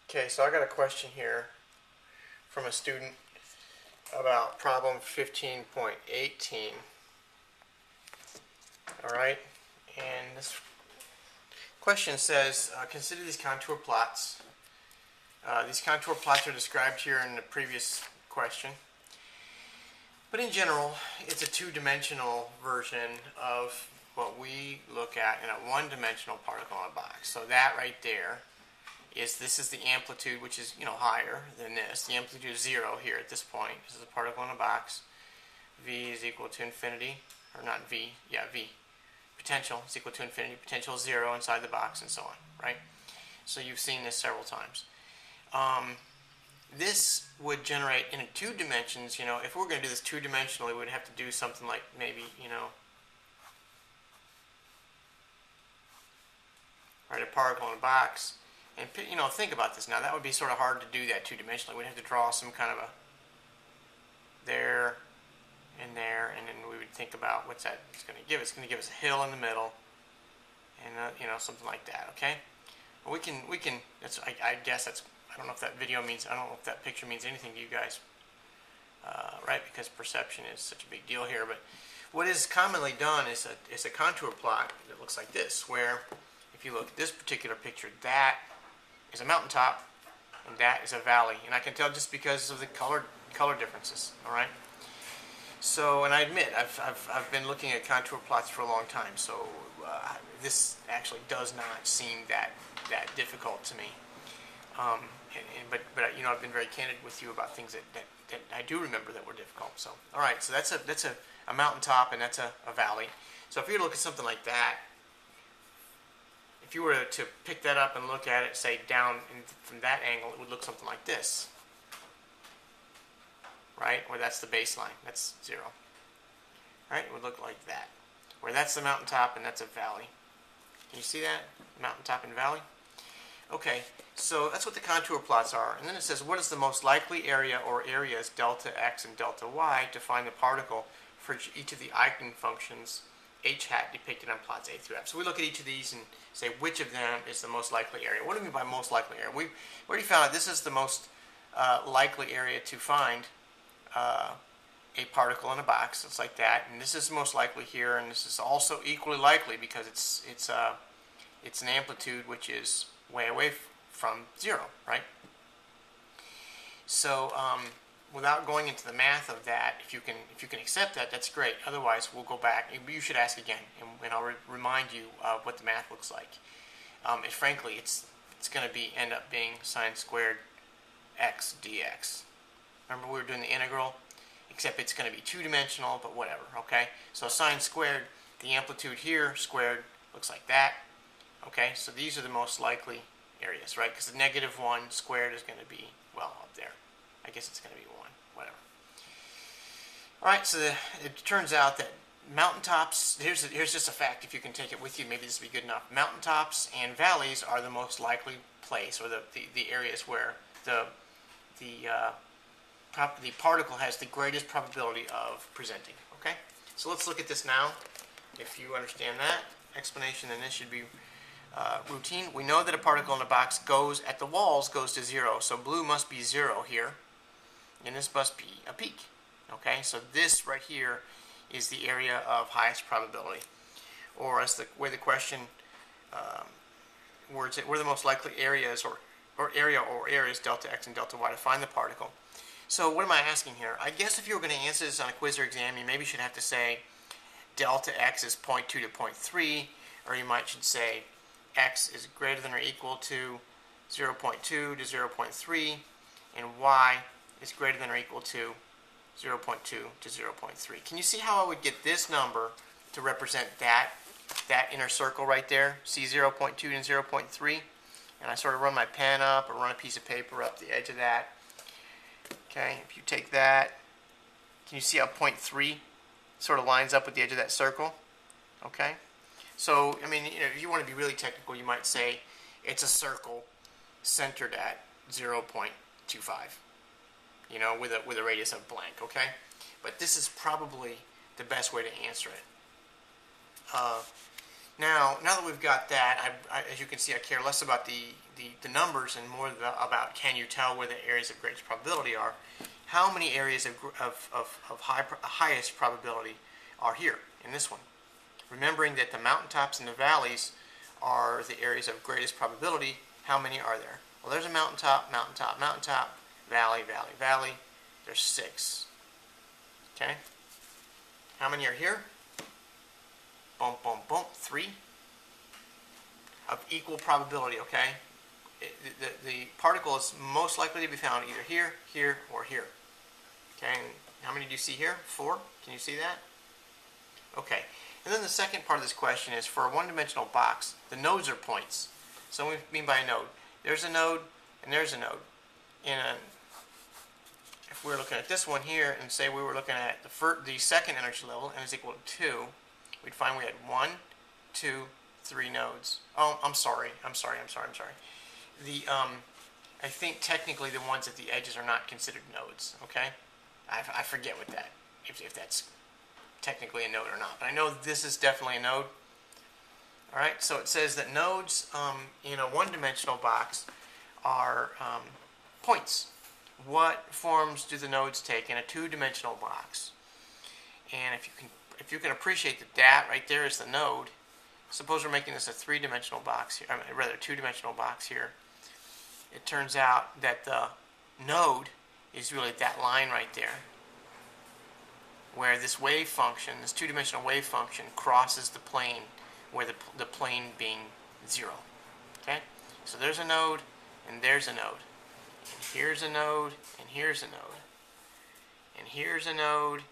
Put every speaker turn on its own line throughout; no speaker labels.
Okay, so I got a question here from a student about problem 15.18. Alright, and this question says, consider these contour plots. These contour plots are described here in the previous question. But in general, it's a two-dimensional version of what we look at in a one-dimensional particle in a box. So that right there this is the amplitude, which is higher than this. The amplitude is 0 here at this point. This is a particle in a box. V is equal to infinity, or not V, yeah, V. Potential is equal to infinity. Potential is 0 inside the box, and so on, right? So you've seen this several times. This would generate in two dimensions. If we're going to do this two-dimensionally, we'd have to do something like maybe, write a particle in a box. And think about this now. That would be sort of hard to do that two-dimensionally. We'd have to draw some kind of a there, and then we would think about what's that it's going to give us. It's going to give us a hill in the middle, and something like that. Okay. Well, we can. That's I guess that's. I don't know if that video means. I don't know if that picture means anything to you guys, right? Because perception is such a big deal here. But what is commonly done is a contour plot that looks like this, where if you look at this particular picture, that is a mountaintop, and that is a valley, and I can tell just because of the color differences. All right. So, and I admit I've been looking at contour plots for a long time, so this actually does not seem that difficult to me. But I've been very candid with you about things that I do remember that were difficult. So, all right. So that's a mountaintop, and that's a valley. So if you look at something like that. If you were to pick that up and look at it, say down from that angle, it would look something like this, right? Where that's the baseline, that's 0, right? It would look like that, where that's the mountaintop and that's a valley. Can you see that? Mountaintop and valley? Okay, so that's what the contour plots are. And then it says, what is the most likely area or areas, delta x and delta y, to find the particle for each of the eigenfunctions h hat depicted on plots A through F. So we look at each of these and say which of them is the most likely area. What do we mean by most likely area? We already found out this is the most likely area to find a particle in a box. It's like that, and this is the most likely here, and this is also equally likely because it's an amplitude which is way away from 0, right? So without going into the math of that, if you can accept that, that's great. Otherwise, we'll go back. You should ask again, and I'll remind you what the math looks like. Frankly, it's going to end up being sine squared x dx. Remember, we were doing the integral, except it's going to be two-dimensional, but whatever. Okay. So sine squared, the amplitude here squared looks like that. Okay. So these are the most likely areas, right? Because the -1 squared is going to be up there. I guess it's going to be 1, whatever. All right, so it turns out that mountaintops, here's just a fact, if you can take it with you, maybe this will be good enough. Mountaintops and valleys are the most likely place, or the areas where the particle has the greatest probability of presenting. Okay, so let's look at this now. If you understand that explanation, then this should be routine. We know that a particle in a box at the walls goes to 0, so blue must be 0 here. And this must be a peak. Okay, so this right here is the area of highest probability. Or as the way the question words it, where the most likely areas or areas delta x and delta y to find the particle. So what am I asking here? I guess if you were going to answer this on a quiz or exam, you maybe should have to say delta x is 0.2 to 0.3, or you should say x is greater than or equal to 0.2 to 0.3, and y is greater than or equal to 0.2 to 0.3. Can you see how I would get this number to represent that inner circle right there? See 0.2 and 0.3? And I sort of run my pen up or run a piece of paper up the edge of that. Okay, if you take that, can you see how 0.3 sort of lines up with the edge of that circle? Okay, so I mean, if you want to be really technical, you might say it's a circle centered at 0.25. With a radius of blank, okay? But this is probably the best way to answer it. Now that we've got that, as you can see, I care less about the numbers and more about can you tell where the areas of greatest probability are. How many areas of highest probability are here in this one? Remembering that the mountaintops and the valleys are the areas of greatest probability, how many are there? Well, there's a mountaintop, mountaintop, mountaintop, valley, valley, valley. There's 6. Okay? How many are here? Boom, boom, boom. 3 of equal probability, okay? The particle is most likely to be found either here, here, or here. Okay, and how many do you see here? 4? Can you see that? Okay, and then the second part of this question is for a one-dimensional box, the nodes are points. So what do we mean by a node? There's a node, and there's a node. And if we were looking at this one here, and say we were looking at the second energy level, and it's equal to 2, we'd find we had 1, 2, 3 nodes. Oh, I'm sorry. I think technically the ones at the edges are not considered nodes. Okay, I forget what that if that's technically a node or not. But I know this is definitely a node. All right. So it says that nodes in a one-dimensional box are points. What forms do the nodes take in a two-dimensional box? And if you can appreciate that right there is the node. Suppose we're making this a three-dimensional box here, rather a two-dimensional box here. It turns out that the node is really that line right there, where this wave function, this two-dimensional wave function, crosses the plane, where the plane being 0. Okay, so there's a node, and there's a node, and here's a node, and here's a node, and here's a node,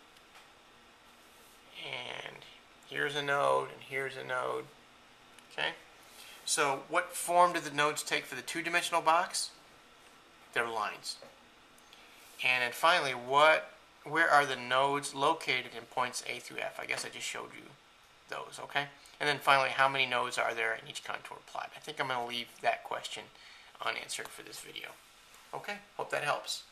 and here's a node, and here's a node. Okay? So what form do the nodes take for the two-dimensional box? They're lines. And then finally, where are the nodes located in points A through F? I guess I just showed you those, okay? And then finally, how many nodes are there in each contour plot? I think I'm going to leave that question unanswered for this video. Okay? Hope that helps.